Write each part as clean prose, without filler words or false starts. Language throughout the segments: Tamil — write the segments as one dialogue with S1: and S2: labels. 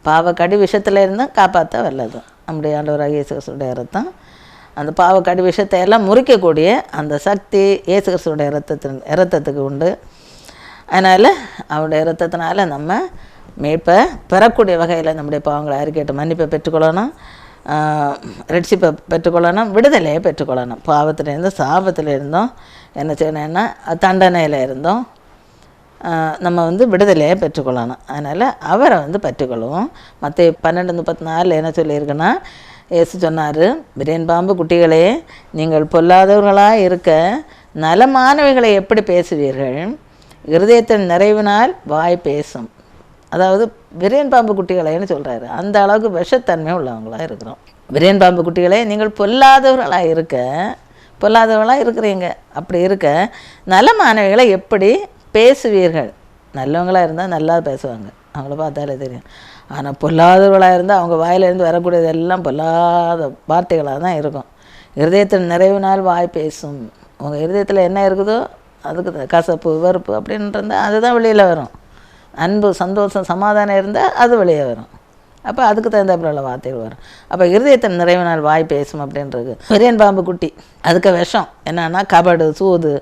S1: பாவக்கடி விஷத்திலேருந்து காப்பாற்ற வல்லது நம்முடைய ஆண்டவராகிய இயேசு கிறிஸ்துடைய இரத்தம். அந்த பாவக்கடி விஷத்தை எல்லாம் முறிக்கக்கூடிய அந்த சக்தி இயேசு கிறிஸ்துடைய இரத்தத்துக்கு உண்டு. அதனால் அவருடைய இரத்தத்தினால நம்ம மீட்பை பெறக்கூடிய வகையில் நம்முடைய பாவங்களை அறிக்கையிட்டு மன்னிப்பை பெற்றுக்கொள்ளணும், ரட்சிப்பை பெற்றுக்கொள்ளணும், விடுதலையை பெற்றுக்கொள்ளணும். பாவத்திலேருந்தும் சாபத்திலேருந்தோம் என்ன செய்யணும்னா தண்டனையில் இருந்தோம் நம்ம விடுதலையை பெற்றுக்கொள்ளணும். அதனால் அவரை பெற்றுக்கொள்வோம். மற்ற 12:34 என்ன சொல்லியிருக்குன்னா, இயேசு சொன்னார், விரியன் பாம்பு குட்டிகளே, நீங்கள் பொல்லாதவர்களாக இருக்க நலமானவைகளை எப்படி பேசுவீர்கள்? இருதயத்தின் நிறைவினால் வாய் பேசும். அதாவது விரியன் பாம்பு குட்டிகளேன்னு சொல்கிறாரு. அந்த அளவுக்கு விஷத்தன்மை உள்ளவங்களாக இருக்கிறோம். விரியன் பாம்பு குட்டிகளே, நீங்கள் பொல்லாதவர்களாக இருக்கிறீங்க. அப்படி இருக்க நலமானவைகளை எப்படி பேசுவீர்கள்? நல்லவங்களாக இருந்தால் நல்லா பேசுவாங்க, அவங்கள பார்த்தாலே தெரியும். ஆனால் பொல்லாதவர்களாக இருந்தால் அவங்க வாயிலிருந்து வரக்கூடியது எல்லாம் பொல்லாத வார்த்தைகளாக தான் இருக்கும். இருதயத்தில் நிறைவினால் வாய் பேசும். உங்கள் இருதயத்தில் என்ன இருக்குதோ அதுக்கு கசப்பு வெறுப்பு அப்படின்னு இருந்தால் அதுதான் வெளியில் வரும். அன்பு சந்தோஷம் சமாதானம் இருந்தால் அது வெளியே வரும். அப்போ அதுக்கு தகுந்தாப்புல உள்ள வார்த்தைகள் வரும். அப்போ இருதயத்தின் நிறைவினால் வாய் பேசும் அப்படின்றது. விரியன் பாம்பு குட்டி அதுக்கு விஷம் என்னன்னா கபடு, சூது,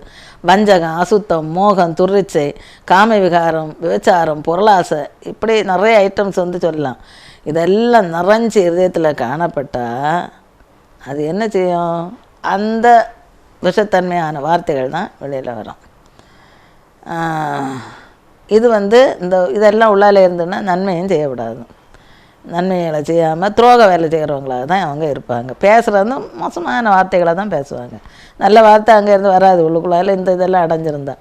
S1: வஞ்சகம், அசுத்தம், மோகம், துரிச்சை, காம விகாரம், விபச்சாரம், பொருளாசை, இப்படி நிறைய ஐட்டம்ஸ் சொல்லலாம். இதெல்லாம் நிறைஞ்சி இருதயத்தில் காணப்பட்டால் அது என்ன செய்யும்? அந்த விஷத்தன்மையான வார்த்தைகள் தான் வெளியில் வரும். இது இதெல்லாம் உள்ளால இருந்துன்னா நன்மையும் செய்யக்கூடாது. நன்மைகளை செய்யாமல் துரோக வேலை செய்கிறவங்களாக தான் அவங்க இருப்பாங்க. பேசுகிறது மோசமான வார்த்தைகளை தான் பேசுவாங்க. நல்ல வார்த்தை அங்கேருந்து வராது. உள்ளுக்குள்ளால இதெல்லாம் அடைஞ்சிருந்தா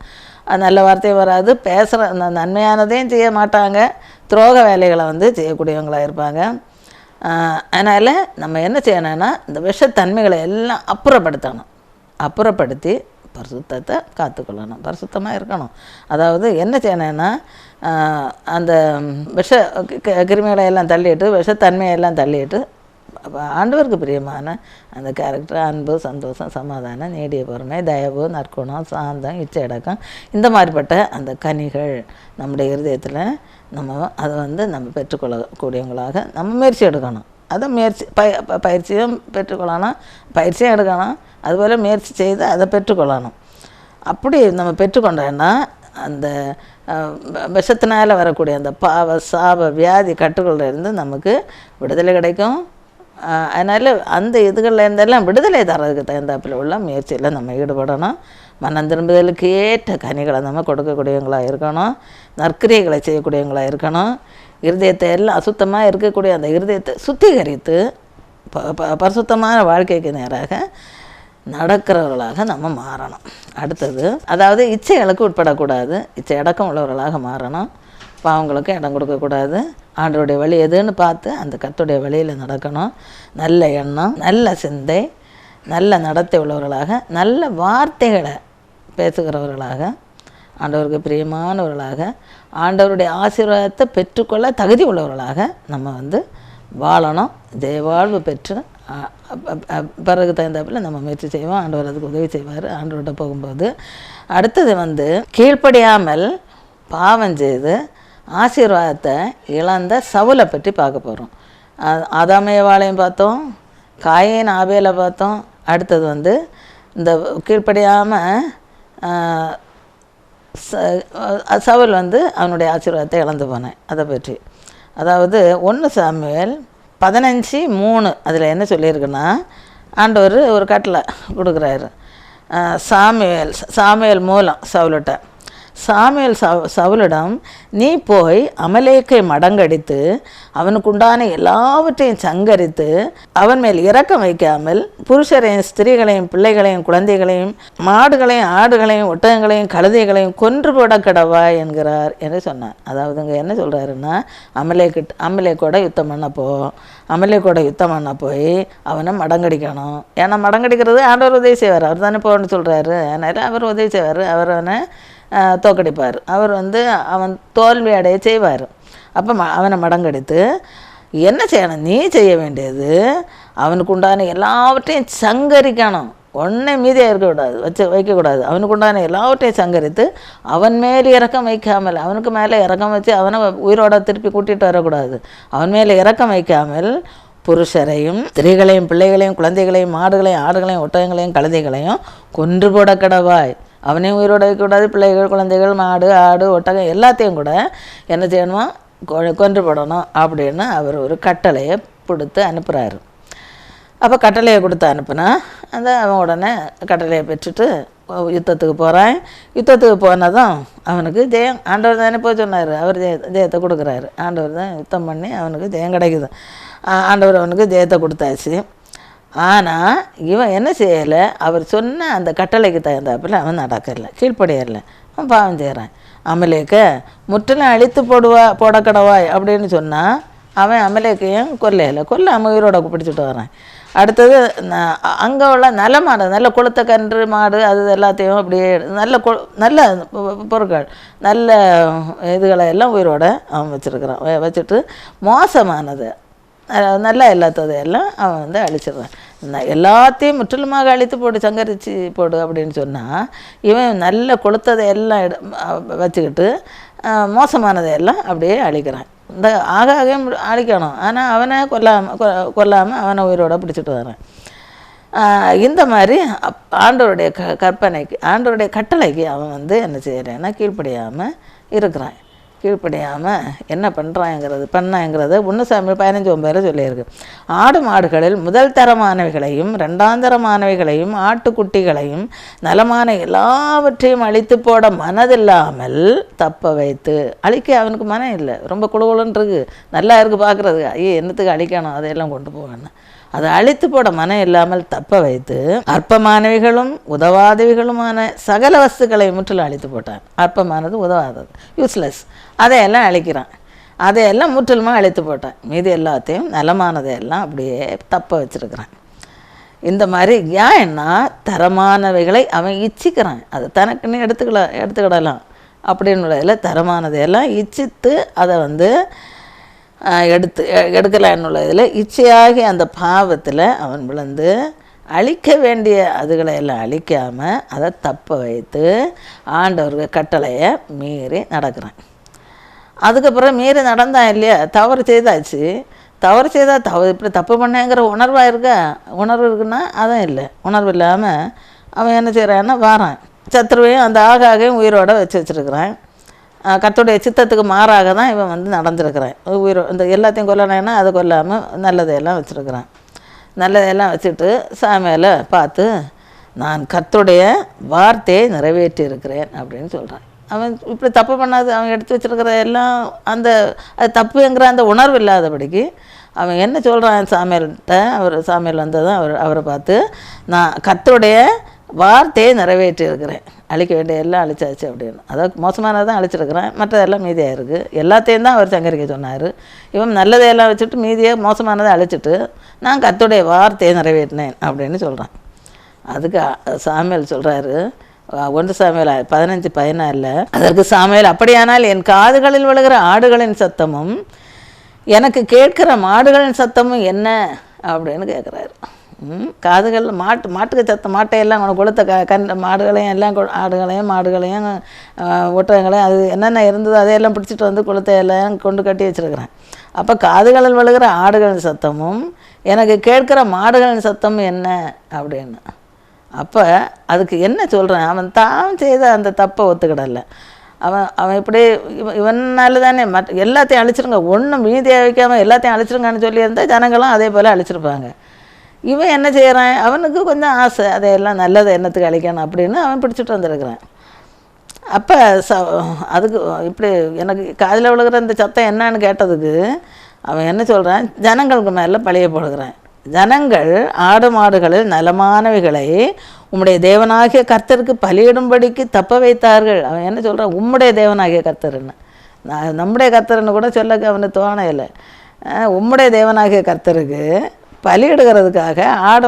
S1: அது நல்ல வார்த்தையும் வராது. பேசுகிற நன்மையானதையும் செய்ய மாட்டாங்க. துரோக வேலைகளை செய்யக்கூடியவங்களாக இருப்பாங்க. அதனால் நம்ம என்ன செய்யணும்னா இந்த விஷத்தன்மைகளை எல்லாம் அப்புறப்படுத்தி பரிசுத்தத்தை காத்துக்கொள்ளணும், பரிசுத்தமாக இருக்கணும். அதாவது என்ன செய்யணும்னா அந்த கிருமிகளை எல்லாம் தள்ளிட்டு விஷத்தன்மையெல்லாம் தள்ளிட்டு ஆண்டவருக்கு பிரியமான அந்த கேரக்டர் அன்பு, சந்தோஷம், சமாதானம், நீடிய பொறுமை, தயவு, நற்குணம், சாந்தம், இச்சையடக்கம், இந்த மாதிரிப்பட்ட அந்த கனிகள் நம்முடைய இருதயத்தில் அதை நம்ம பெற்றுக்கொள்ளக்கூடியவங்களாக நம்ம முயற்சி எடுக்கணும். அதை பயிற்சியும் பெற்றுக்கொள்ளணும், பயிற்சியும் எடுக்கணும், அதுபோல் முயற்சி செய்து அதை பெற்றுக்கொள்ளணும். அப்படி நம்ம பெற்றுக்கொண்டோன்னா அந்த விஷத்தினால் வரக்கூடிய அந்த பாவ சாப வியாதி கட்டுகளிலிருந்து நமக்கு விடுதலை கிடைக்கும். அதனால் அந்த இதுகளில் இருந்தெல்லாம் விடுதலை தரதுக்கு தகுந்தாப்பில் உள்ள முயற்சியில் நம்ம ஈடுபடணும். மனம் திரும்புதலுக்கு ஏற்ற கனிகளை நம்ம கொடுக்கக்கூடியவங்களாக இருக்கணும், நற்கிரியைகளை செய்யக்கூடியவங்களாக இருக்கணும். இருதயத்தை எல்லாம் அசுத்தமாக இருக்கக்கூடிய அந்த இருதயத்தை சுத்திகரித்து பரிசுத்தமான வாழ்க்கைக்கு நேராக நடக்கிறவர்களாக நம்ம மாறணும். அடுத்தது அதாவது இச்சைகளுக்கு உட்படக்கூடாது, இச்சை அடக்கம் உள்ளவர்களாக மாறணும். பாவங்களுக்கு இடம் கொடுக்கக்கூடாது. ஆண்டவருடைய வழி எதுன்னு பார்த்து அந்த கர்த்தருடைய வழியில் நடக்கணும். நல்ல எண்ணம், நல்ல சிந்தை, நல்ல நடத்தை உள்ளவர்களாக, நல்ல வார்த்தைகளை பேசுகிறவர்களாக, ஆண்டவருக்கு பிரியமானவர்களாக, ஆண்டவருடைய ஆசீர்வாதத்தை பெற்றுக்கொள்ள தகுதி உள்ளவர்களாக நம்ம வாழணும். ஜெயவாழ்வு பெற்று பிறகு தகுந்தாப்பில் நம்ம முயற்சி செய்வோம். ஆண்டவர் அதுக்கு உதவி செய்வார் ஆண்டவர்கிட்ட போகும்போது. அடுத்தது கீழ்ப்படியாமல் பாவம் செய்து ஆசீர்வாதத்தை இழந்த சவுலை பற்றி பார்க்க போகிறோம். ஆதாமேவாளையும் பார்த்தோம், காயின் ஆபேலை பார்த்தோம். அடுத்தது இந்த கீழ்ப்படியாமல் சவுல் அவனுடைய ஆசீர்வாதத்தை இழந்து போனேன் அதை பற்றி. அதாவது 1 சாமுவேல் 15:3 அதில் என்ன சொல்லியிருக்குன்னா, ஆண்டவர் ஒரு கட்டளை கொடுக்குறாரு. சாமுவேல் மூலம் சவுலிட்ட, சாமுவேல் சவுலிடம், நீ போய் அமலேக்கை மடங்கடித்து அவனுக்கு உண்டான எல்லாவற்றையும் சங்கரித்து அவன் மேல் இரக்கம் வைக்காமல் புருஷரையும் ஸ்திரீகளையும் பிள்ளைகளையும் குழந்தைகளையும் மாடுகளையும் ஆடுகளையும் ஒட்டகங்களையும் கழுதைகளையும் கொன்று போட கடவாய் என்கிறார் என்று சொன்னார். அதாவது இங்கே என்ன சொல்கிறாருன்னா, அமலேக்கோட யுத்தம் பண்ண போய் அவனை மடங்கடிக்கணும். ஏன்னா மடங்கடிக்கிறது ஆண்டவர் உதவி செய்வார், அவர் தானே போகணும்னு சொல்கிறாரு. அதனால் அவர் உதவி செய்வார், அவர் அவனை தோக்கடிப்பார், அவர் அவன் தோல்வி அடைய செய்வார். அப்போ அவனை மடங்கடித்து என்ன செய்யணும்? நீ செய்ய வேண்டியது அவனுக்கு உண்டான எல்லாவற்றையும் சங்கரிக்கணும். ஒன்றே மீதியாக இருக்கக்கூடாது, வைக்கக்கூடாது. அவனுக்கு உண்டான எல்லாவற்றையும் சங்கரித்து அவன் மேல் இறக்கம் வைக்காமல், அவனுக்கு மேலே இறக்கம் வச்சு அவனை உயிரோட திருப்பி கூட்டிகிட்டு வரக்கூடாது. அவன் மேலே இறக்கம் வைக்காமல் புருஷரையும் ஸ்திரீகளையும் பிள்ளைகளையும் குழந்தைகளையும் மாடுகளையும் ஆடுகளையும் ஒட்டகங்களையும் கழுதைகளையும் கொன்று போட கடவாய். அவனையும் உயிரோட வைக்கக்கூடாது, பிள்ளைகள் குழந்தைகள் மாடு ஆடு ஒட்டகம் எல்லாத்தையும் கூட என்ன செய்யணுமா, கொன்று போடணும் அப்படின்னு அவர் ஒரு கட்டளையை கொடுத்து அனுப்புகிறாரு. அப்போ கட்டளையை கொடுத்து அனுப்புனா அந்த அவன் உடனே கட்டளையை பெற்றுட்டு யுத்தத்துக்கு போகிறான். யுத்தத்துக்கு போனதும் அவனுக்கு ஜெயம், ஆண்டவர் தானே போய் சொன்னார், அவர் ஜெயத்தை கொடுக்குறாரு. ஆண்டவர் தான் யுத்தம் பண்ணி அவனுக்கு ஜெயம் கிடைக்குது. ஆண்டவர் அவனுக்கு ஜெயத்தை கொடுத்தாச்சு. ஆனால் இவன் என்ன செய்யலை, அவர் சொன்ன அந்த கட்டளைக்கு தகுந்தாப்பில் அவன் நடக்கலை, கீழ்ப்படையலை, அவன் பாவம் செய்கிறான். அமலேக்க முற்றிலும் அழித்து போடக்கடவாய் அப்படின்னு சொன்னால் அவன் அமலேக்கையும் கொல்லாமல் உயிரோட பிடிச்சிட்டு வரான். அடுத்தது அங்கே உள்ள நல்ல மாடு, நல்ல கொளுத்த கன்று மாடு அது எல்லாத்தையும் அப்படியே நல்ல பொருட்கள் நல்ல இதுகளை எல்லாம் உயிரோட அவன் வச்சுருக்கிறான். வச்சுட்டு மோசமானது நல்லா எல்லாத்ததையெல்லாம் அவன் வந்து அழிச்சிடுறான். எல்லாத்தையும் முற்றிலுமாக அழித்து போடு, சங்கரித்து போடு அப்படின்னு சொன்னால் இவன் நல்ல கொளுத்ததை எல்லாம் வச்சுக்கிட்டு மோசமானதையெல்லாம் அப்படியே அழிக்கிறான். இந்த ஆகாகையும் அழிக்கணும், ஆனால் அவனை கொல்லாமல் அவனை உயிரோட பிடிச்சிட்டு வரேன். இந்த மாதிரி ஆண்டவருடைய கற்பனைக்கு ஆண்டவருடைய கட்டளைக்கு அவன் வந்து என்ன செய்கிறேன்னா கீழ்ப்படியாமல் இருக்கிறான். கீழ்ப்படியாமல் என்ன பண்ணாங்கிறத 1 சாமுவேல் 15:9 சொல்லியிருக்கு. ஆடு மாடுகளில் முதல் தரமானவைகளையும் 2ஆம் தரமானவைகளையும் ஆட்டுக்குட்டிகளையும் நலமான எல்லாவற்றையும் அழித்து போட மனதில்லாமல் தப்ப வைத்து, அழிக்க அவனுக்கு மனம் இல்லை, ரொம்ப குழுகுலுன்னு இருக்குது, நல்லா இருக்குது பார்க்குறது, ஐயோ என்னத்துக்கு அழிக்கணும், அதையெல்லாம் கொண்டு போவேன்னு அதை அழித்து போட மனம் இல்லாமல் தப்ப வைத்து அற்பமானவைகளும் உதவாதவைகளுமான சகல வஸ்துக்களை முற்றிலும் அழித்து போட்டான். அற்பமானது உதவாதது யூஸ்லெஸ் அதையெல்லாம் அழிக்கிறான். அதையெல்லாம் முற்றிலுமாக அழித்து போட்டான். மீது எல்லாத்தையும் நலமானதையெல்லாம் அப்படியே தப்ப வச்சுருக்கிறான். இந்த மாதிரி ஏன்னா தரமானவைகளை அவன் இச்சிக்கிறான், அது தனக்குன்னு எடுத்துக்கிடலாம் அப்படின்னு தரமானதையெல்லாம் இச்சித்து அதை வந்து எடுக்கலான்னு இதில் இச்சையாகி அந்த பாவத்தில் அவன் விழுந்து அழிக்க வேண்டிய அதுகளை எல்லாம் அழிக்காமல் அதை தப்ப வைத்து ஆண்டவருக்கு கட்டளையை மீறி நடக்கிறான். அதுக்கப்புறம் மீறி நடந்தான் இல்லையா, தவறு செய்தாச்சு. தவறு செய்தால் இப்படி தப்பு பண்ணேங்கிற உணர்வு இருக்குன்னா அதான் இல்லை. உணர்வு இல்லாமல் அவன் என்ன செய்கிறான்னா வாரான், சத்ருவையும் அந்த ஆகாகையும் உயிரோடு வச்சுருக்கிறான். கர்த்தருடைய சித்தத்துக்கு மாறாக தான் இவன் வந்து நடந்துருக்கிறான். இந்த எல்லாத்தையும் கொல்லணுன்னா அதை கொல்லாமல் நல்லதையெல்லாம் வச்சுருக்கிறான். நல்லதையெல்லாம் வச்சுட்டு சாமியால் பார்த்து நான் கர்த்தருடைய வார்த்தையை நிறைவேற்றி இருக்கிறேன் அப்படின்னு சொல்கிறான். அவன் இப்படி தப்பு பண்ணாது, அவன் எடுத்து வச்சுருக்கிற எல்லாம் அது தப்புங்கிற அந்த உணர்வு இல்லாதபடிக்கு அவன் என்ன சொல்கிறான் சாமியால்கிட்ட. சாமியால் வந்ததும் அவரை பார்த்து நான் கர்த்தருடைய வார்த்தையை நிறைவேற்றி இருக்கிறேன், அழிக்க வேண்டிய எல்லாம் அழிச்சாச்சு அப்படின்னு. அதாவது மோசமானதான் அழிச்சிருக்கிறேன், மற்றதெல்லாம் மீதியாக இருக்குது. எல்லாத்தையும் தான் அவர் சங்கரிக்க சொன்னார். இவன் நல்லதையெல்லாம் வச்சுட்டு மீதியை மோசமானதை அழிச்சிட்டு நான் கர்த்தருடைய வார்த்தையை நிறைவேற்றினேன் அப்படின்னு சொல்கிறான். அதுக்கு சாமுவேல் சொல்கிறாரு 1 சாமுவேல் 15:14 அதற்கு சாமுவேல் அப்படியானால் என் காதுகளில் விழுகிற ஆடுகளின் சத்தமும் எனக்கு கேட்கிற மாடுகளின் சத்தமும் என்ன அப்படின்னு கேட்குறாரு. காதுகள் மாட்டுக்கு சத்தம், மாட்டையெல்லாம் கொளுத்த மாடுகளையும் எல்லாம் மாடுகளையும் ஒட்டகங்களையும் அது என்னென்ன இருந்ததோ அதையெல்லாம் பிடிச்சிட்டு வந்து கொளுத்தையெல்லாம் கொண்டு கட்டி வச்சுருக்கிறேன். அப்போ காதுகளில் விழுகிற ஆடுகளின் சத்தமும் எனக்கு கேட்குற மாடுகளின் சத்தமும் என்ன அப்படின்னு. அப்போ அதுக்கு என்ன சொல்கிறேன், அவன் தான் செய்த அந்த தப்பை ஒத்துக்கிடலை. அவன் இப்படி இவனால தானே எல்லாத்தையும் அழிச்சிருங்க, ஒன்றும் மீதியாக வைக்காமல் எல்லாத்தையும் அழிச்சிருங்கன்னு சொல்லியிருந்தால் ஜனங்களும் அதே போல் அழிச்சிருப்பாங்க. இவன் என்ன செய்கிறான், அவனுக்கு கொஞ்சம் ஆசை, அதையெல்லாம் நல்லதை என்னத்துக்கு அழிக்கணும் அப்படின்னு அவன் பிடிச்சிட்டு வந்துருக்கிறான். அப்போ அதுக்கு இப்படி எனக்கு காதில் விழுகிற இந்த சத்தம் என்னன்னு கேட்டதுக்கு அவன் என்ன சொல்கிறான், ஜனங்களுக்கு மேலே பழிய போடுகிறான். ஜனங்கள் ஆடு மாடுகளில் நலமானவைகளை உம்முடைய தேவனாகிய கர்த்தருக்கு பலியிடும்படிக்கு தப்ப வைத்தார்கள். அவன் என்ன சொல்கிறான், உம்முடைய தேவனாகிய கர்த்தர்ன்னு, நம்முடைய கர்த்தர்ன்னு கூட சொல்ல அவனுக்கு தோணையில்லை. உம்முடைய தேவனாகிய கர்த்தருக்கு பலியிடுகிறதுக்காக ஆடு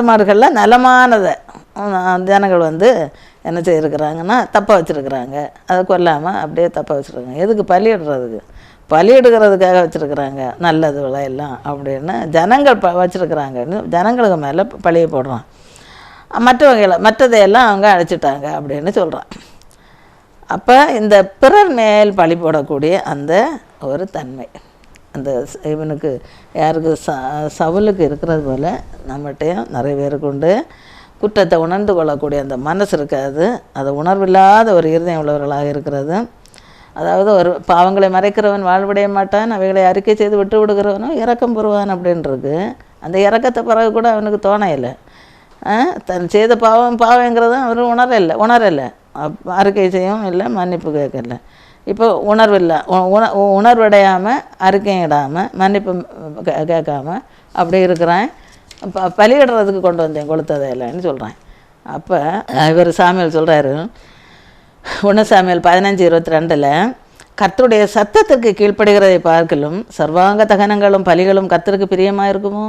S1: மாடுகளில் நலமானதை ஜனங்கள் வந்து என்ன செய்யிருக்கிறாங்கன்னா தப்பாக வச்சுருக்குறாங்க, அதை கொல்லாமல் அப்படியே தப்பாக வச்சுருக்காங்க. எதுக்கு பலியிடுறதுக்கு, பலியிடுகிறதுக்காக வச்சுருக்குறாங்க நல்லதுகளை எல்லாம் அப்படின்னு ஜனங்கள் வச்சுருக்குறாங்கன்னு ஜனங்களுக்கு மேலே பழியை போடுறான். மற்றதையெல்லாம் அவங்க அழைச்சிட்டாங்க அப்படின்னு சொல்கிறான். அப்போ இந்த பிறர் மேல் பழி போடக்கூடிய அந்த ஒரு தன்மை அந்த இவனுக்கு யாருக்கு சவுலுக்கு இருக்கிறது போல் நம்மகிட்டையும் நிறைய பேருக்கு உண்டு. குற்றத்தை உணர்ந்து கொள்ளக்கூடிய அந்த மனசு இருக்காது, அது உணர்வில்லாத ஒரு இருதயம் உள்ளவர்களாக இருக்கிறது. அதாவது ஒரு பாவங்களை மறைக்கிறவன் வாழ்விடைய மாட்டான், அவைகளை அறிக்கை செய்து விட்டு விடுகிறவனும் இரக்கம் பெறுவான் அப்படின்றது. அந்த இரக்கத்தை பிறகு கூட அவனுக்கு தோணையில்லை. தன் செய்த பாவங்கிறதும் அவர் உணரலை, அறிக்கை செய்யவும் இல்லை, மன்னிப்பு கேட்கல. இப்போ உணர்வில்லை, உணர்வடையாமல் அறிக்கையும் இடாமல் மன்னிப்பு கேட்காம அப்படி இருக்கிறேன். பலியிடுறதுக்கு கொண்டு வந்தேன் கொளுத்ததை இல்லைன்னு சொல்கிறேன். அப்போ இவர் சாமியல் சொல்கிறாரு 1 சாமியல் 15:22 கர்த்தருடைய சத்தத்திற்கு கீழ்ப்படுகிறதை பார்க்கலும் சர்வாங்க தகனங்களும் பலிகளும் கர்த்தருக்கு பிரியமாக இருக்குமோ?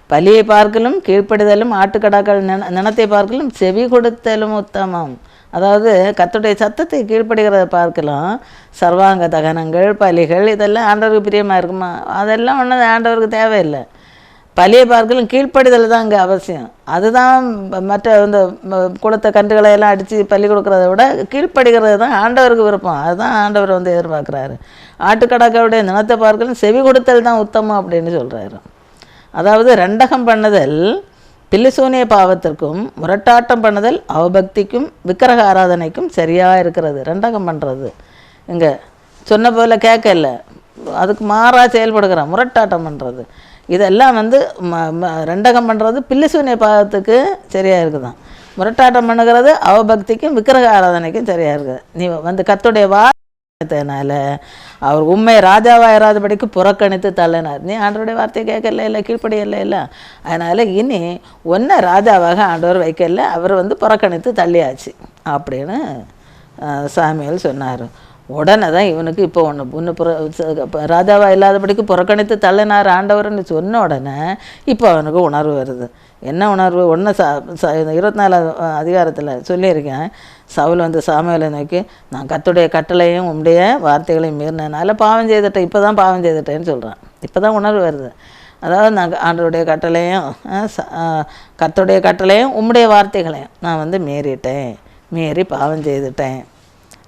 S1: பலியை பார்க்கலும் கீழ்ப்படுதலும் ஆட்டுக்கடாக்கள் நினத்தை பார்க்கலும் செவி கொடுத்தலும் உத்தமம். அதாவது கர்த்தருடைய சத்தத்தை கீழ்ப்படுகிறத பார்க்கலாம், சர்வாங்க தகனங்கள் பலிகள் இதெல்லாம் ஆண்டவருக்கு பிரியமாக இருக்குமா? அதெல்லாம் ஒன்றும் ஆண்டவருக்கு தேவையில்லை. பலியை பார்க்கலும் கீழ்ப்படிதல் தான் இங்கே அவசியம். அதுதான் மற்ற இந்த குளத்தை கன்றுகளை எல்லாம் அடித்து பலி கொடுக்குறத விட கீழ்ப்படுகிறது தான் ஆண்டவருக்கு விருப்பம். அதுதான் ஆண்டவர் எதிர்பார்க்குறாரு. ஆட்டுக்கடாக்களுடைய நினத்தை பார்க்கலும் செவி கொடுத்தல் தான் உத்தமம் அப்படின்னு சொல்கிறாரு. அதாவது ரெண்டகம் பண்ணுதல் பில்லிசூனிய பாவத்திற்கும் முரட்டாட்டம் பண்ணுதல் அவபக்திக்கும் விக்கிரக ஆராதனைக்கும் சரியாக இருக்கிறது. ரெண்டகம் பண்ணுறது இங்கே சொன்ன போல் கேட்கல, அதுக்கு மாறாக செயல்படுகிறான். முரட்டாட்டம் பண்ணுறது இதெல்லாம் ரெண்டகம் பண்ணுறது பில்லிசூனிய பாவத்துக்கு சரியாக இருக்குதான். முரட்டாட்டம் பண்ணுகிறது அவபக்திக்கும் விக்கிரக ஆராதனைக்கும் சரியாக இருக்குது. நீ கர்த்தருடைய வார்த்தையினால அவர் உண்மை ராஜாவாயிராதபடிக்கு புறக்கணித்து தள்ளினார். நீ ஆண்டவருடைய வார்த்தையை கேட்கல, இல்லை கீழ்ப்படியல இல்லை. அதனால் இனி ஒன்றை ராஜாவாக ஆண்டவர் வைக்கல, அவர் புறக்கணித்து தள்ளியாச்சு அப்படின்னு சாமியல் சொன்னார். உடனே தான் இவனுக்கு இப்போ ராஜாவாக இல்லாதபடிக்கு புறக்கணித்து தள்ளினார் ஆண்டவர்னு சொன்ன உடனே இப்போ அவனுக்கு உணர்வு வருது. என்ன உணர்வு? 24 அதிகாரத்தில் சொல்லியிருக்கேன். சவுல் சாமுவேலை நோக்கி நான் கர்த்தருடைய கட்டளையும் உம்முடைய வார்த்தைகளையும் மீறினதுனால பாவம் செய்துட்டேன், இப்போ தான் பாவம் செய்துட்டேன்னு சொல்கிறான். இப்போ தான் உணர்வு வருது. அதாவது நான் ஆண்டவருடைய கட்டளையும் கர்த்தருடைய கட்டளையும் உம்முடைய வார்த்தைகளையும் நான் மீறி பாவம் செய்துட்டேன்.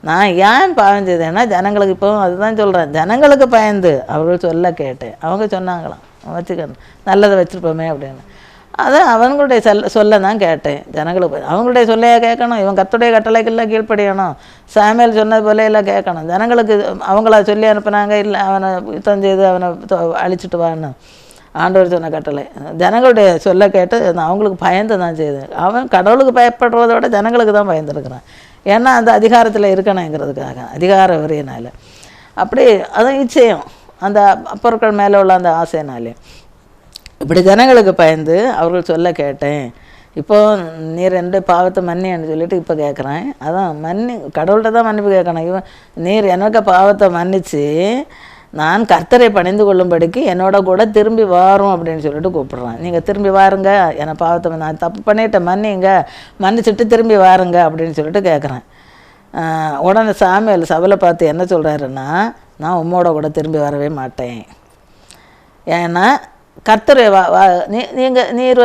S1: நான் ஏன் பாவம் செய்தேன்னா ஜனங்களுக்கு இப்போவும் அதுதான் சொல்கிறேன், ஜனங்களுக்கு பயந்து அவர்கள் சொல்ல கேட்டேன். அவங்க சொன்னாங்களாம் வச்சுக்கணும் நல்லதை வச்சுருப்போமே அப்படின்னு. அதை அவங்களுடைய சொல்ல தான் கேட்டேன். ஜனங்களுக்கு அவங்களுடைய சொல்லையே கேட்கணும், இவன் கர்த்தருடைய கட்டளைக்கெல்லாம் கீழ்ப்படியணும், சாமுவேல் சொன்னது போல எல்லாம் கேட்கணும். ஜனங்களுக்கு அவங்கள சொல்லி அனுப்புனாங்க, இல்லை அவனை யுத்தம் செய்து அவனை அழிச்சிட்டு வான்னு ஆண்டவர் சொன்ன கட்டளை. ஜனங்களுடைய சொல்ல கேட்டு அவங்களுக்கு பயந்து தான் செய்தேன். அவன் கடவுளுக்கு பயப்படுறத விட ஜனங்களுக்கு தான் பயந்துருக்கிறான். ஏன்னா அந்த அதிகாரத்தில் இருக்கணுங்கிறதுக்காக, அதிகார வரையினால். அப்படி அதுவும் நிச்சயம் அந்த பொருட்கள் மேலே உள்ள அந்த ஆசைனாலே இப்படி ஜனங்களுக்கு பயந்து அவர்கள் சொல்ல கேட்டேன். இப்போது நீர் எந்த பாவத்தை மன்னின்னு சொல்லிட்டு இப்போ கேட்குறேன். அதான் கடவுள்கிட்ட தான் மன்னிப்பு கேட்கணும். இவன் நீர் எனக்கு பாவத்தை மன்னித்து நான் கர்த்தரை பணிந்து கொள்ளும்படிக்கு என்னோட கூட திரும்பி வாரும் அப்படின்னு சொல்லிட்டு கூப்பிட்றான். நீங்கள் திரும்பி வாருங்க, என்னை பாவத்தை நான் தப்பு பண்ணிட்டேன் மன்னிச்சுட்டு திரும்பி வாருங்க அப்படின்னு சொல்லிட்டு கேட்குறேன். உடனே சாமுவேல் சபையில பார்த்து என்ன சொல்கிறாருன்னா, நான் உம்மோட கூட திரும்பி வரவே மாட்டேன். ஏன்னா கர்த்தருடைய நீர்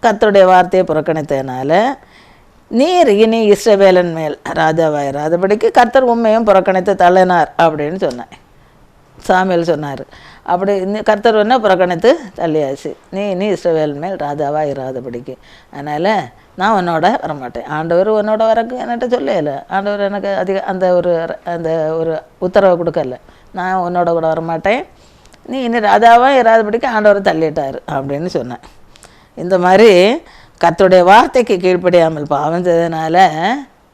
S1: கர்த்தருடைய வார்த்தையை புறக்கணித்ததுனால நீர் இனி இஸ்ரவேலன் மேல் ராஜாவாயிராதபடிக்கு கர்த்தர் உண்மையும் புறக்கணித்து தள்ளினார் அப்படின்னு சொன்னேன். சாமுவேல் சொன்னார். அப்படி கர்த்தர் புறக்கணித்து தள்ளியாச்சு, நீ இஸ்ரவேலன் மேல் ராஜாவாக இராதபடிக்கு. அதனால் நான் உன்னோட வரமாட்டேன். ஆண்டவர் உன்னோட வரக்கு என்கிட்ட சொல்லலை. ஆண்டவர் எனக்கு அந்த ஒரு உத்தரவை கொடுக்கல. நான் உன்னோட கூட வரமாட்டேன், நீ இனி ராஜாவாக இராதபடிக்கு ஆண்டவரை தள்ளிட்டார் அப்படின்னு சொன்னேன். இந்த மாதிரி கர்த்தருடைய வார்த்தைக்கு கீழ்ப்படியாமல் பாவம் செய்ததுனால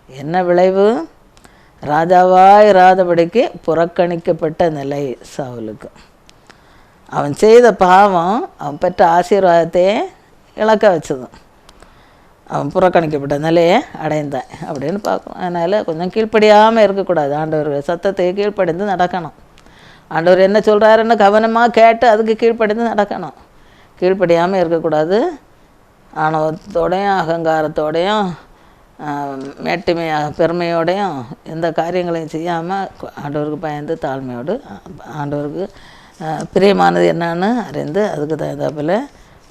S1: என்ன விளைவு? ராஜாவாக இராதபடிக்கு புறக்கணிக்கப்பட்ட நிலை சவுலுக்கு. அவன் செய்த பாவம் அவன் பெற்ற ஆசீர்வாதத்தையே இழக்க வச்சது. அவன் புறக்கணிக்கப்பட்ட நிலையை அடைந்தான் அப்படின்னு பார்க்கணும். அதனால் கொஞ்சம் கீழ்ப்படியாமல் இருக்கக்கூடாது. ஆண்டவர் சத்தத்தை கீழ்ப்படிந்து நடக்கணும். ஆண்டவர் என்ன சொல்கிறாருன்னு கவனமாக கேட்டு அதுக்கு கீழ்ப்படிந்து நடக்கணும். கீழ்ப்படியாமல் இருக்கக்கூடாது. ஆணவத்தோடையும் அகங்காரத்தோடையும் மேட்டுமையாக பெருமையோடையும் எந்த காரியங்களையும் செய்யாமல் ஆண்டவருக்கு பயந்து தாழ்மையோடு ஆண்டவருக்கு பிரியமானது என்னன்னு அறிந்து அதுக்கு தகுந்தாப்பில்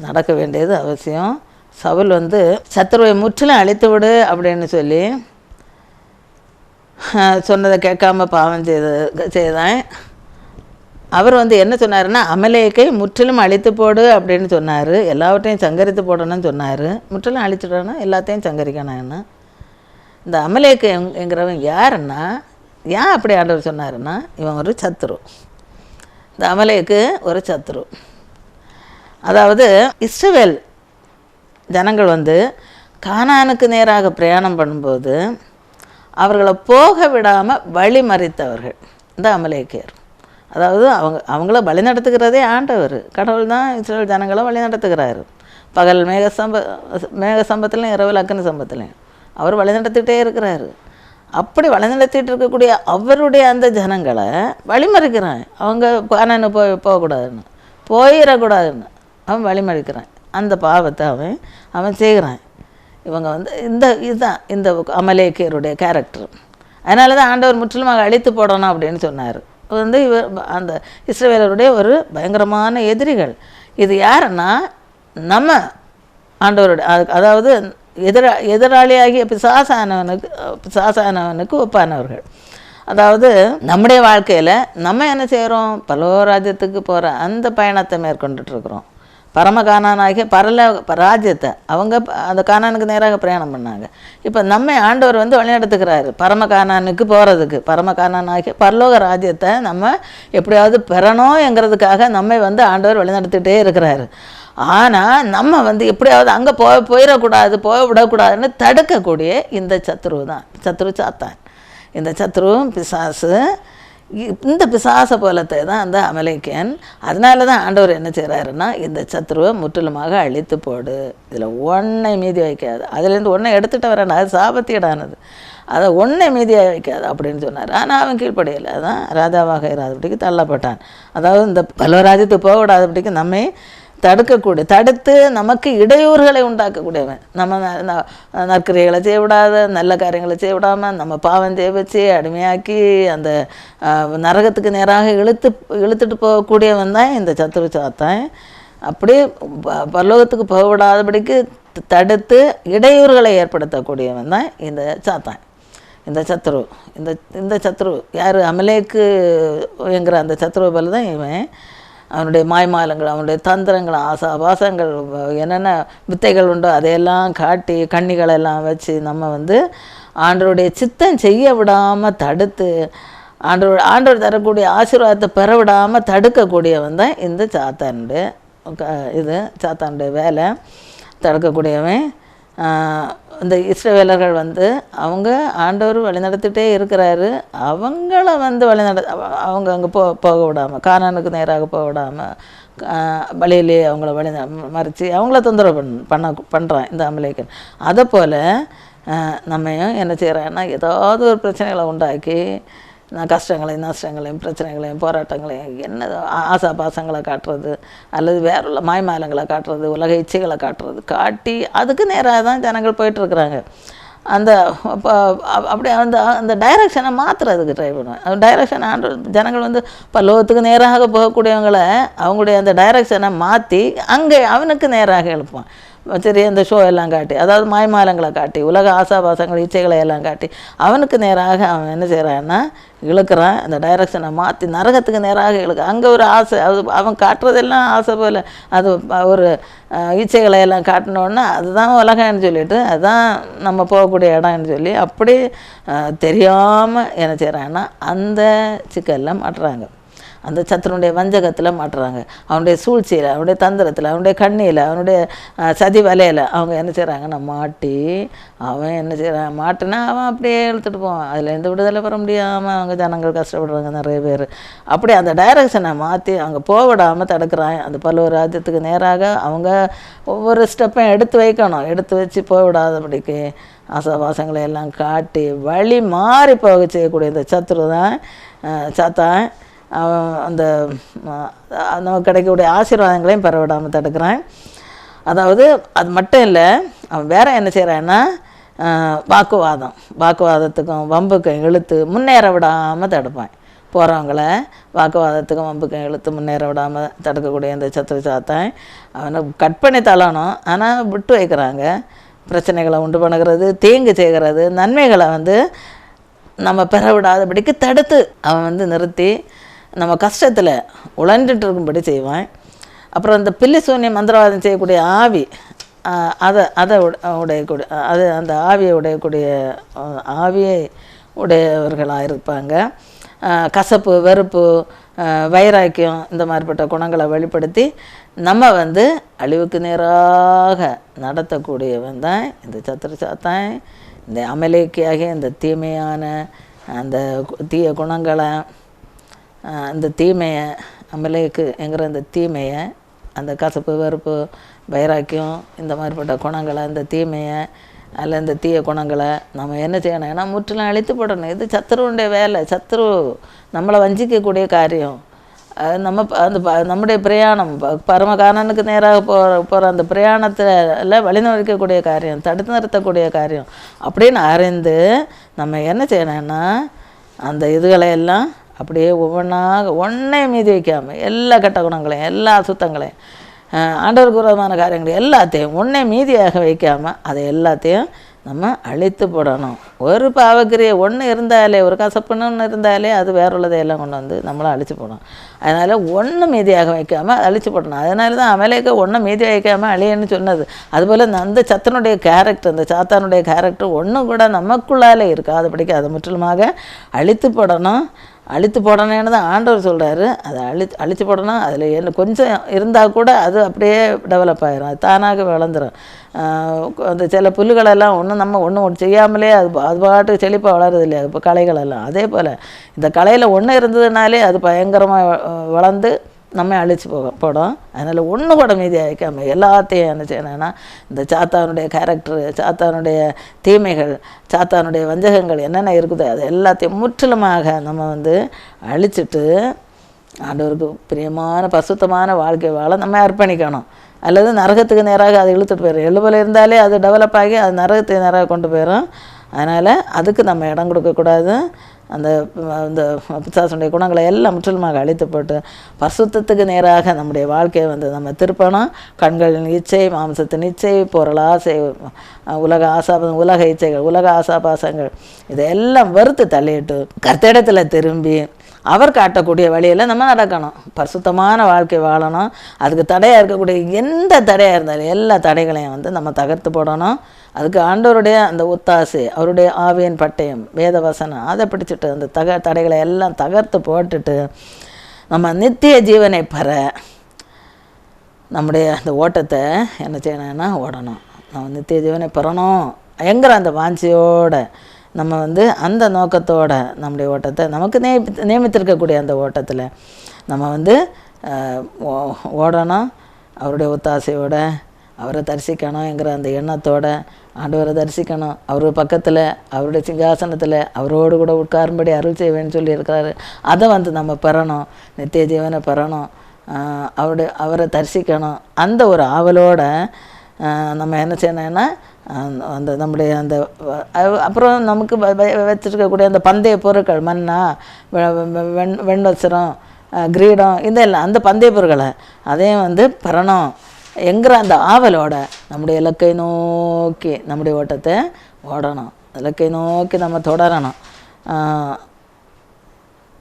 S1: நடக்க வேண்டியது அவசியம். சவுல் சத்துருவை முற்றிலும் அழித்து விடு அப்படின்னு சொல்லி சொன்னதை கேட்காம பாவம் செய்தான். அவர் என்ன சொன்னார்னா, அமலேக்கை முற்றிலும் அழித்து போடு அப்படின்னு சொன்னார். எல்லாவற்றையும் சங்கரித்து போடணும்னு சொன்னார். முற்றிலும் அழிச்சுடணும், எல்லாத்தையும் சங்கரிக்கணும்னு. இந்த அமலேக்கு என்கிறவன் யாருன்னா, ஏன் அப்படி ஆண்டவர் சொன்னாருன்னா, இவன் ஒரு சத்துரு. இந்த அமலேக்கு ஒரு சத்துரு. அதாவது இஸ்ரவேல் ஜனங்கள் கானானுக்கு நேராக பிரயாணம் பண்ணும்போது அவர்களை போக விடாமல் வழிமறித்தவர்கள் இந்த அமலேக்கியர். அதாவது அவங்கள வழி நடத்துகிறதே ஆண்டவர். கடவுள் தான் இஸ்ரவேல் ஜனங்களை வழி நடத்துகிறாரு. பகல் மேக சம்பத்துலையும் இரவில் அக்கினி சம்பத்துலையும் அவர் வழி நடத்திகிட்டே இருக்கிறாரு. அப்படி வழி நடத்திட்டு இருக்கக்கூடிய அவருடைய அந்த ஜனங்களை வழிமறிக்கிறான். அவங்க கானானு போகக்கூடாதுன்னு, போயிடக்கூடாதுன்னு அவன் வழிமறிக்கிறான். அந்த பாவத்தை அவன் செய்கிறான். இவங்க இதுதான் இந்த அமலேக்கியருடைய கேரக்டர். அதனால தான் ஆண்டவர் முற்றிலுமாக அழித்து போடணும் அப்படின்னு சொன்னார். இவர் அந்த இஸ்ரவேலருடைய ஒரு பயங்கரமான எதிரிகள். இது யாருன்னா, நம்ம ஆண்டவருடைய, அதாவது எதிராளியாகிய பிசாசானவனுக்கு ஒப்பானவர்கள். அதாவது நம்முடைய வாழ்க்கையில் நம்ம என்ன செய்கிறோம், பரலோகராஜ்யத்துக்கு போகிற அந்த பயணத்தை மேற்கொண்டுட்ருக்குறோம். பரம கானானாகிய ராஜ்யத்தை அவங்க அந்த கானானுக்கு நேராக பிரயாணம் பண்ணாங்க. இப்போ நம்ம ஆண்டவர் வழிநடத்துக்கிறாரு பரம கானானுக்கு போகிறதுக்கு. பரம கானானாகிய பரலோக ராஜ்யத்தை நம்ம எப்படியாவது பெறணுங்கிறதுக்காக நம்ம ஆண்டவர் வழிநடத்திட்டே இருக்கிறாரு. ஆனால் நம்ம எப்படியாவது அங்கே போயிடக்கூடாது, போக விடக்கூடாதுன்னு தடுக்கக்கூடிய இந்த சத்துரு சாத்தான். இந்த சத்துருவும் பிசாசு. இந்த பிசாசை போலத்தை தான் அந்த அமலேக்கியன். அதனால தான் ஆண்டவர் என்ன செய்கிறாருன்னா, இந்த சத்துருவை முற்றிலுமாக அழித்து போடு, இதில் ஒன்றை மீதி வைக்காது, அதுலேருந்து ஒன்றை எடுத்துகிட்டு வரேன், அது சாபத்தீடானது, அதை ஒன்றை மீதியாக வைக்காது அப்படின்னு சொன்னார். ஆனால் அவன் கீழ்ப்படையில் அதான் ராஜாவாக இராதபடிக்கு தள்ளப்பட்டான். அதாவது இந்த பல்லவராஜ்யத்துக்கு போகக்கூடாதபடிக்கு நம்மை தடுத்து நமக்கு இடையூறுகளை உண்டாக்கக்கூடியவன். நம்ம நற்கிரியைகளை செய்ய விடாத, நல்ல காரியங்களை செய்ய விடாமல் நம்ம பாவம் செய்ய வச்சு அடிமையாக்கி அந்த நரகத்துக்கு நேராக இழுத்துட்டு போகக்கூடியவன் தான் இந்த சத்துரு சாத்தான். அப்படி பரலோகத்துக்கு போக விடாதபடிக்கு தடுத்து இடையூறுகளை ஏற்படுத்தக்கூடியவன் தான் இந்த சாத்தான், இந்த சத்துரு. இந்த சத்துரு யார், அமலேக்கு என்கிற அந்த சத்துருவை போல தான் இவன். அவனுடைய மாய்மாலங்கள், அவனுடைய தந்திரங்கள், ஆசாபாசங்கள், என்னென்ன வித்தைகள் உண்டோ அதையெல்லாம் காட்டி கண்ணிகளெல்லாம் வச்சு நம்ம ஆண்டவருடைய சித்தம் செய்ய விடாமல் தடுத்து ஆண்டவர் தரக்கூடிய ஆசீர்வாதத்தை பெற விடாமல் தடுக்கக்கூடியவன் தான் இந்த சாத்தானுடைய சாத்தானுடைய வேலை. தடுக்கக்கூடியவன். இந்த இஸ்ரவேலர்கள் அவங்க ஆண்டவர் வழிநடத்திட்டே இருக்கிறாரு. அவங்கள அவங்க அங்கே போக விடாமல், கானானுக்கு நேராக போக விடாமல் வழியிலே அவங்கள மறித்து அவங்கள தொந்தரவு பண்ணுறான் இந்த அமலேக்கன். அதை போல் நம்மையும் என்ன செய்கிறான்னா, ஏதாவது ஒரு பிரச்சனைகளை உண்டாக்கி கஷ்டங்களையும் நஷ்டங்களையும் பிரச்சனைகளையும் போராட்டங்களையும் என்ன ஆசாபாசங்களை காட்டுறது, அல்லது வேற உள்ள மாய்மாலங்களை காட்டுறது, உலக இச்சைகளை காட்டி அதுக்கு நேராக தான் ஜனங்கள் போயிட்டுருக்குறாங்க. அப்படியே அந்த டைரக்ஷனை மாற்றுறதுக்கு ட்ரை பண்ணுவேன். அந்த டைரக்ஷன் ஜனங்கள் பல்லோகத்துக்கு நேராக போகக்கூடியவங்களை அவங்களுடைய அந்த டைரக்ஷனை மாற்றி அங்கே அவனுக்கு நேராக எழுப்பான். சரி, அந்த ஷோ எல்லாம் காட்டி, அதாவது மாய்மாலங்களை காட்டி, உலக ஆசாபாசங்கள் இச்சைகளை எல்லாம் காட்டி அவனுக்கு நேராக அவன் என்ன செய்கிறான்னா இழுக்கிறான். அந்த டைரக்ஷனை மாற்றி நரகத்துக்கு நேராக அங்கே ஒரு ஆசை, அது அவன் காட்டுறதெல்லாம் ஆசை போல், அது ஒரு இச்சைகளை எல்லாம் காட்டினோன்னா அதுதான் உலகம்னு சொல்லிட்டு அதுதான் நம்ம போகக்கூடிய இடம்னு சொல்லி அப்படி தெரியாமல் என்ன செய்கிறான்னா அந்த சிக்கலில் மாட்டுறாங்க. அந்த சத்துருடைய வஞ்சகத்தில் மாட்டுறாங்க. அவனுடைய சூழ்ச்சியில், அவனுடைய தந்திரத்தில், அவனுடைய கண்ணியில், அவனுடைய சதி வலையில் அவங்க என்ன செய்கிறாங்கன்னா மாட்டி அவன் என்ன செய்கிறான், மாட்டினா அவன் அப்படியே இழுத்துட்டு போவான். அதில் எந்த விடுதலை பெற முடியாமல் அவங்க ஜனங்கள் கஷ்டப்படுறாங்க நிறைய பேர். அப்படி அந்த டைரக்ஷனை மாற்றி அவங்க போவிடாமல் தடுக்கிறான். அந்த பல்வேறு ராஜ்யத்துக்கு நேராக அவங்க ஒவ்வொரு ஸ்டெப்பையும் எடுத்து வைக்கணும். எடுத்து வச்சு போய்விடாதபடிக்கு ஆசாபாசங்களை எல்லாம் காட்டி வழி மாறி போக செய்யக்கூடிய இந்த சத்துரு தான் சாத்தான். அந்த நமக்கு கிடைக்கக்கூடிய ஆசீர்வாதங்களையும் பெற விடாமல் தடுக்கிறான். அதாவது அது மட்டும் இல்லை, அவன் வேற என்ன செய்கிறான்னா வாக்குவாதத்துக்கும் வம்புக்கும் இழுத்து முன்னேற விடாமல் தடுப்பேன். போகிறவங்கள வாக்குவாதத்துக்கும் வம்புக்கும் இழுத்து முன்னேற விடாமல் தடுக்கக்கூடிய இந்த சத்ரு சாத்தான் அவனை கட் பண்ணி தள்ளணும். ஆனால் விட்டு வைக்கிறாங்க. பிரச்சனைகளை உண்டு பண்ணுகிறது, தீங்கு செய்கிறது, நன்மைகளை நம்ம பெற விடாதபடிக்கு தடுத்து அவன் நிறுத்தி நம்ம கஷ்டத்தில் உழண்டுட்டு இருக்கும்படி செய்வான். அப்புறம் இந்த பில்லி சூன்யம் மந்திரவாதம் செய்யக்கூடிய ஆவி, அதை உடையக்கூடிய அந்த ஆவியை உடையக்கூடிய ஆவியை உடையவர்களாக இருப்பாங்க. கசப்பு, வெறுப்பு, வைராக்கியம் இந்த மாதிரிப்பட்ட குணங்களை வெளிப்படுத்தி நம்ம அழிவுக்கு நேராக நடத்தக்கூடியவன் தான் இந்த சத்ரு சாத்தான். இந்த அமலேக்கியாகிய இந்த தீமையான அந்த தீய குணங்களை, அந்த தீமையை, அமலேக்கு என்கிற அந்த தீமையை, அந்த கசப்பு, வெறுப்பு, வைராக்கியம் இந்த மாதிரிப்பட்ட குணங்களை, இந்த தீமையை அல்ல இந்த தீய குணங்களை நம்ம என்ன செய்யணும்? ஏன்னா முற்றிலும் அழித்து போடணும். இது சத்துருவுடைய வேலை. சத்துரு நம்மளை வஞ்சிக்கக்கூடிய காரியம். நம்முடைய பிரயாணம் பரமகானனுக்கு நேராக போகிற அந்த பிரயாணத்தில் வழிநடக்கக்கூடிய காரியம், தடுத்து நிறுத்தக்கூடிய காரியம் அப்படின்னு அறிந்து நம்ம என்ன செய்யணும்னா அந்த இதுகளையெல்லாம் அப்படியே ஒன்றே மீதி வைக்காமல் எல்லா கெட்ட குணங்களையும், எல்லா அசுத்தங்களையும், ஆண்டவருக்கு விரோதமான காரியங்கள் எல்லாத்தையும் ஒன்றே மீதியாக வைக்காமல் அதை எல்லாத்தையும் நம்ம அழித்து போடணும். ஒரு பாவக்கிரியை ஒன்று இருந்தாலே, ஒரு கசப்புன்னு ஒன்று இருந்தாலே அது வேற உள்ளதையெல்லாம் கொண்டு நம்மளை அழித்து போடணும். அதனால் ஒன்று மீதியாக வைக்காமல் அழித்து போடணும். அதனால தான் அமலேக்க ஒன்று மீதி வைக்காமல் அழியன்னு சொன்னது. அதுபோல் அந்த சத்தனுடைய கேரக்டர், அந்த சாத்தானுடைய கேரக்டர் ஒன்றும் கூட நமக்குள்ளாலே இருக்காதபடிக்கு அதை முற்றிலுமாக அழித்து போடணும். அழித்து போடணும்னு தான் ஆண்டவர் சொல்கிறாரு. அதை அழித்து போடணும். அதில் என்ன கொஞ்சம் இருந்தால் கூட அது அப்படியே டெவலப் ஆகிரும், அது தானாக வளர்ந்துடும். அந்த சில புல்லுகளெல்லாம் ஒன்றும் செய்யாமலே அது பாட்டு செழிப்பாக வளருது இல்லையா? இப்போ களைகளெல்லாம் அதே போல் இந்த களையில் ஒன்று இருந்ததுனாலே அது பயங்கரமாக வளர்ந்து நம்ம அழித்து போடும். அதனால் ஒன்று கூட மீதியாக வைக்காமல் எல்லாத்தையும் என்ன செய்யணும்னா இந்த சாத்தானுடைய கேரக்டரு, சாத்தானுடைய தீமைகள், சாத்தானுடைய வஞ்சகங்கள் என்னென்ன இருக்குதோ அது எல்லாத்தையும் முற்றிலுமாக நம்ம அழிச்சிட்டு ஆண்டவருக்கு பிரியமான பசுத்தமான வாழ்க்கை வாழ நம்ம அர்ப்பணிக்கணும். அல்லது நரகத்துக்கு நேராக அதை இழுத்துட்டு போயிடும். எழுபல இருந்தாலே அது டெவலப் ஆகி அது நரகத்துக்கு நேராக கொண்டு போயிடும். அதனால் அதுக்கு நம்ம இடம் கொடுக்கக்கூடாது. அந்த பிசாசுடைய குணங்களை எல்லாம் முற்றிலுமாக அழித்து போட்டு பரிசுத்தத்துக்கு நேராக நம்முடைய வாழ்க்கையை நம்ம திருப்பணும். கண்களின் இச்சை, மாம்சத்தின் இச்சை, பொருள் ஆசை, உலக இச்சைகள், உலக ஆசாபாசங்கள் இதையெல்லாம் வெறுத்து தள்ளிட்டு கர்த்தரிடத்தில் திரும்பி அவர் காட்டக்கூடிய வழியில் நம்ம நடக்கணும். பரிசுத்தமான வாழ்க்கை வாழணும். அதுக்கு தடையாக இருக்கக்கூடிய எந்த தடையாக இருந்தாலும் எல்லா தடைகளையும் நம்ம தகர்த்து போடணும். அதுக்கு ஆண்டவருடைய அந்த ஒத்தாசை, அவருடைய ஆவியின் பட்டயம், வேத வசனம் அதை பிடிச்சிட்டு அந்த தடைகளை எல்லாம் தகர்த்து போட்டுட்டு நம்ம நித்திய ஜீவனை பெற நம்முடைய அந்த ஓட்டத்தை என்ன செய்யணும்னா ஓடணும். நம்ம நித்திய ஜீவனை பெறணும் என்கிற அந்த வாஞ்சியோட நம்ம அந்த நோக்கத்தோட நம்முடைய ஓட்டத்தை நமக்கு நியமித்திருக்கக்கூடிய அந்த ஓட்டத்தில் நம்ம ஓடணும். அவருடைய ஒத்தாசையோட அவரை தரிசிக்கணும் என்கிற அந்த எண்ணத்தோட ஆண்டவரை தரிசிக்கணும். அவர் பக்கத்தில் அவருடைய சிங்காசனத்தில் அவரோடு கூட உட்காரும்படி அருள் செய்வேன்னு சொல்லியிருக்கிறாரு. அதை நம்ம பெறணும், நித்திய ஜீவனை பெறணும், அவரை தரிசிக்கணும். அந்த ஒரு ஆவலோட நம்ம என்ன செய்யணும்னா அந்த நம்முடைய அந்த அப்புறம் நமக்கு வச்சுருக்கக்கூடிய அந்த பந்தய பொருட்கள், மன்னா, வெண்வசரம், கிரீடம், இதெல்லாம் அந்த பந்தய பொருட்களை அதையும் பெறணும் என்கிற அந்த ஆவலோட நம்முடைய இலக்கை நோக்கி நம்முடைய ஓட்டத்தை ஓடணும். இலக்கை நோக்கி நம்ம தொடரணும்.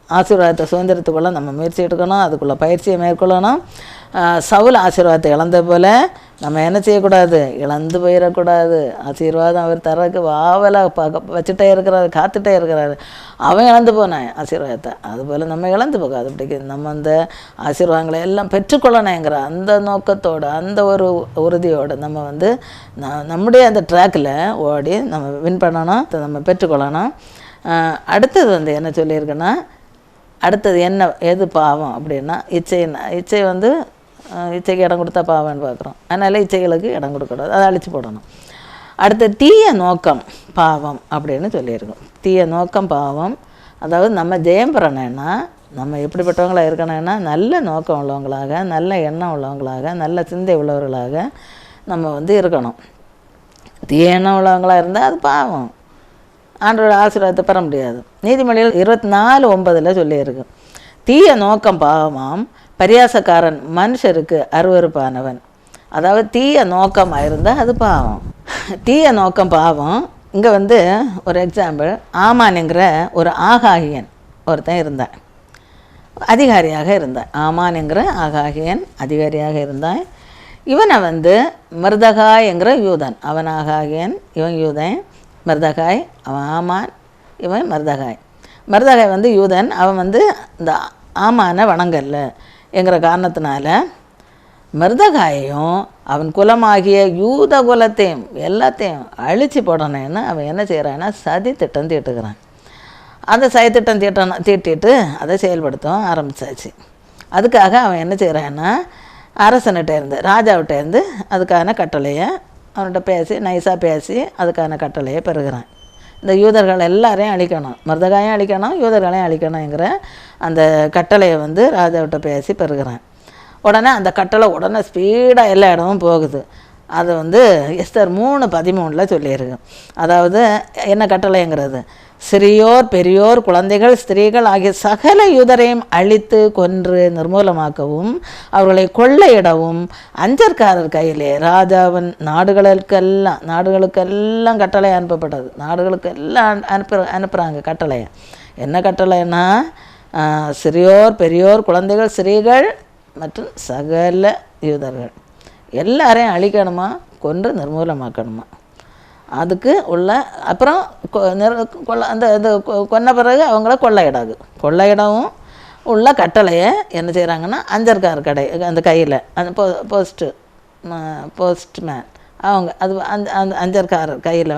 S1: ஆசீர்வாதத்தை சுதந்திரத்துக்குள்ளே நம்ம முயற்சி எடுக்கணும். அதுக்குள்ளே பயிற்சியை மேற்கொள்ளணும். சவுல் ஆசீர்வாதத்தை இழந்த போல் நம்ம என்ன செய்யக்கூடாது? இழந்து போயிடக்கூடாது. ஆசீர்வாதம் அவர் தரக்கு வாவலாக வச்சுட்டே இருக்கிறாரு, காத்துட்டே இருக்கிறாரு. அவன் இழந்து போனான் ஆசீர்வாதத்தை. அதுபோல் நம்ம இழந்து போகாது. அப்படி நம்ம அந்த ஆசீர்வாதங்களை எல்லாம் பெற்றுக்கொள்ளணுங்கிற அந்த நோக்கத்தோடு, அந்த ஒரு உறுதியோடு நம்ம நம்முடைய அந்த ட்ராக்கில் ஓடி நம்ம வின் பண்ணணும், நம்ம பெற்றுக்கொள்ளணும். அடுத்தது என்ன சொல்லியிருக்குன்னா, அடுத்தது என்ன எது பாவம் அப்படின்னா இச்சைக்கு இடம் கொடுத்தா பாவம்னு பார்க்குறோம். அதனால் இச்சைகளுக்கு இடம் கொடுக்கக்கூடாது, அதை அழித்து போடணும். அடுத்த தீய நோக்கம் பாவம் அப்படின்னு சொல்லியிருக்கோம். தீய நோக்கம் பாவம். அதாவது நம்ம ஜெயம் பெறணும்னா நம்ம எப்படிப்பட்டவங்களாக இருக்கணும்னா நல்ல நோக்கம் உள்ளவங்களாக, நல்ல எண்ணம் உள்ளவங்களாக, நல்ல சிந்தை உள்ளவர்களாக நம்ம இருக்கணும். தீயெண்ணம் உள்ளவங்களாக இருந்தால் அது பாவம், ஆண்டோட ஆசீர்வாதத்தை பெற முடியாது. நீதிமொழிகள் 24:9 சொல்லியிருக்கு, தீய நோக்கம் பாவமாம், பரியாசக்காரன் மனுஷருக்கு அருவருப்பானவன். அதாவது தீய நோக்கமாக இருந்தால் அது பாவம், தீய நோக்கம் பாவம். இங்கே ஒரு எக்ஸாம்பிள், ஆமான்ங்கிற ஒரு ஆகாகியன் ஒருத்தன் இருந்தான், அதிகாரியாக இருந்தான். ஆமான்ங்கிற ஆகாகியன் அதிகாரியாக இருந்தான். இவனை மர்தகாய் என்கிற யூதன், அவன் ஆகாகியன், இவன் யூதன். மர்தகாய் அவன் ஆமான், இவன் மர்தகாய். மர்தகாய் யூதன், அவன் இந்த ஆமானை வணங்கல்ல என்கிற காரணத்தினால மர்தகாயையும் அவன் குலமாகிய யூத குலத்தையும் எல்லாத்தையும் அழித்து போடணுன்னு அவன் என்ன செய்கிறான்னா சதி திட்டம் தீட்டுக்கிறான். அந்த சதித்திட்டம் தீட்டிட்டு அதை செயல்படுத்தவும் ஆரம்பித்தாச்சு. அதுக்காக அவன் என்ன செய்கிறான்னா அரசன்கிட்டேருந்து, ராஜாவிட்டேருந்து அதுக்கான கட்டளையை அவன்கிட்ட பேசி நைஸாக பேசி அதுக்கான கட்டளையை பெறுகிறான். இந்த யூதர்கள் எல்லாரையும் அழிக்கணும், மர்தகாயும் அழிக்கணும், யூதர்களையும் அழிக்கணுங்கிற அந்த கட்டளையை ராஜாவிட்ட பேசி பெறுகிறான். உடனே அந்த கட்டளை உடனே ஸ்பீடாக எல்லா இடமும் போகுது. அது எஸ்தர் 3:13 சொல்லியிருக்கு. அதாவது என்ன கட்டளைங்கிறது, சிறியோர் பெரியோர் குழந்தைகள் ஸ்திரீகள் ஆகிய சகல யூதரையும் அழித்து கொன்று நிர்மூலமாக்கவும் அவர்களை கொள்ளையிடவும் அஞ்சற்காரர் கையிலே ராஜாவின் நாடுகளுக்கெல்லாம் கட்டளை அனுப்பப்பட்டது. நாடுகளுக்கெல்லாம் அனுப்புகிறாங்க கட்டளையை. என்ன கட்டளைன்னா, சிறியோர் பெரியோர் குழந்தைகள் ஸ்திரீகள் மற்றும் சகல யூதர்கள் எல்லாரையும் அழிக்கணுமா, கொன்று நிர்மூலமாக்கணுமா. அதுக்கு உள்ள அப்புறம் அந்த இது கொன்ன பிறகு அவங்கள கொள்ளையிடவும் உள்ள கட்டளையை என்ன செய்கிறாங்கன்னா அஞ்சற்கார் கடை அந்த கையில் அந்த போஸ்ட்மேன் அவங்க அது அந்த அஞ்சற்காரர் கையில்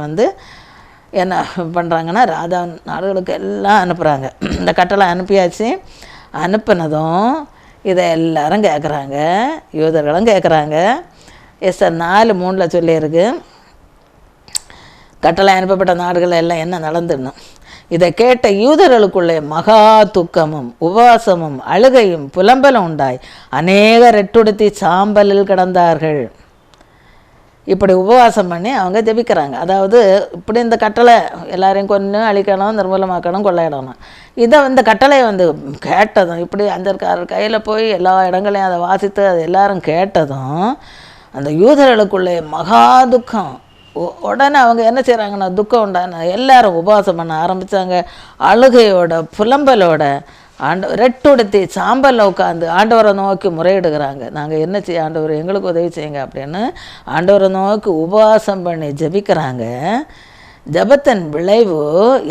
S1: என்ன பண்ணுறாங்கன்னா ராஜா நாடுகளுக்கு எல்லாம் அனுப்புகிறாங்க. இந்த கட்டளை அனுப்பியாச்சு. அனுப்பினதும் இதை எல்லாரும் கேட்குறாங்க, யூதர்களும் கேட்குறாங்க. எஸ்தர் 4:3 சொல்லியிருக்கு, கட்டளை அனுப்பப்பட்ட நாடுகள் எல்லாம் என்ன நடந்துடணும். இதை கேட்ட யூதர்களுக்குள்ளே மகா துக்கமும் உபவாசமும் அழுகையும் புலம்பலும் உண்டாய் அநேக ரெட்டுடுத்தி சாம்பலில் கிடந்தார்கள். இப்படி உபவாசம் பண்ணி அவங்க ஜெபிக்கிறாங்க. அதாவது இப்படி இந்த கட்டளை எல்லாரையும் கொன்று அழிக்கணும், நிர்மூலமாக்கணும், கொள்ளையிடணும். இதை கட்டளையை கேட்டதும், இப்படி அஞ்சற்காரர் கையில் போய் எல்லா இடங்களையும் அதை வாசித்து அது எல்லாரும் கேட்டதும் அந்த யூதர்களுக்குள்ளே மகா துக்கம். உடனே அவங்க என்ன செய்கிறாங்கன்னா துக்கம் உண்டான எல்லாரும் உபவாசம் பண்ண ஆரம்பித்தாங்க. அழுகையோட புலம்பலோட ரெட்டுடுத்தி சாம்பலில் உட்காந்து ஆண்டவரை நோக்கி முறையிடுகிறாங்க. நாங்கள் என்ன செய்ய ஆண்டவர், எங்களுக்கு உதவி செய்யுங்க அப்படின்னு ஆண்டவரை நோக்கி உபவாசம் பண்ணி ஜபிக்கிறாங்க. ஜபத்தின் விளைவு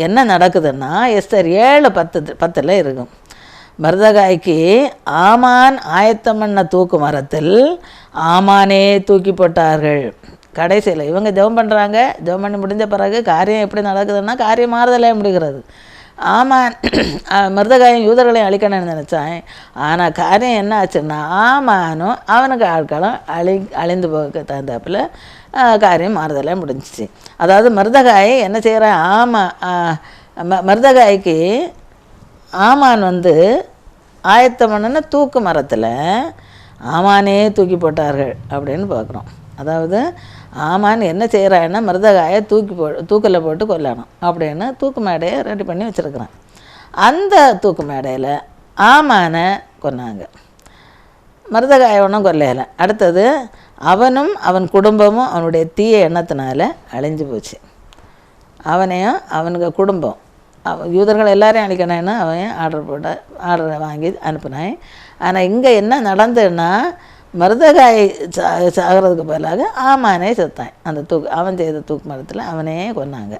S1: என்ன நடக்குதுன்னா எஸ்தர் 7:10 இருக்கும். மர்தகாய்க்கு ஆமான் ஆயத்தம் பண்ண தூக்கு மரத்தில் ஆமானே தூக்கி போட்டார்கள். கடைசியில் இவங்க ஜெபம் பண்ணுறாங்க. ஜெபம் பண்ணி முடிஞ்ச பிறகு காரியம் எப்படி நடக்குதுன்னா காரியம் மாறுதலே முடிகிறது. ஆமான் மர்தகாயும் யூதர்களையும் அழிக்கணும்னு நினச்சான். ஆனால் காரியம் என்ன ஆச்சுன்னா ஆமானும் அவனுக்கு ஆட்களும் அழிந்து போக தகுந்தாப்பில் காரியம் மாறுதலே முடிஞ்சிச்சு. அதாவது மர்தகாய் என்ன செய்கிறான், மர்தகாய்க்கு ஆமான் ஆயத்தம் பண்ணன தூக்கு மரத்தில் ஆமானே தூக்கி போட்டார்கள் அப்படின்னு பார்க்குறோம். அதாவது ஆமான் என்ன செய்கிறான்னா மர்தகாயை தூக்கில் போட்டு கொல்லணும் அப்படின்னு தூக்கு மேடையை ரெடி பண்ணி வச்சுருக்குறான். அந்த தூக்கு மேடையில் ஆமானை கொன்னாங்க, மர்தகாயை ஒன்றும் கொல்லையில. அடுத்தது அவனும் அவன் குடும்பமும் அவனுடைய தீய எண்ணத்தினால அழிஞ்சு போச்சு. அவனையும் அவனுக்கு குடும்பம் யூதர்கள் எல்லாரையும் அழிக்கணும்னு அவன் ஆர்டரை வாங்கி அனுப்பினான். ஆனால் இங்கே என்ன நடந்ததுன்னா மர்தகாய் சாகிறதுக்கு பதிலாக ஆமானே செத்தான். அந்த அவன் செய்த தூக்கு மரத்தில் அவனே கொன்னாங்க.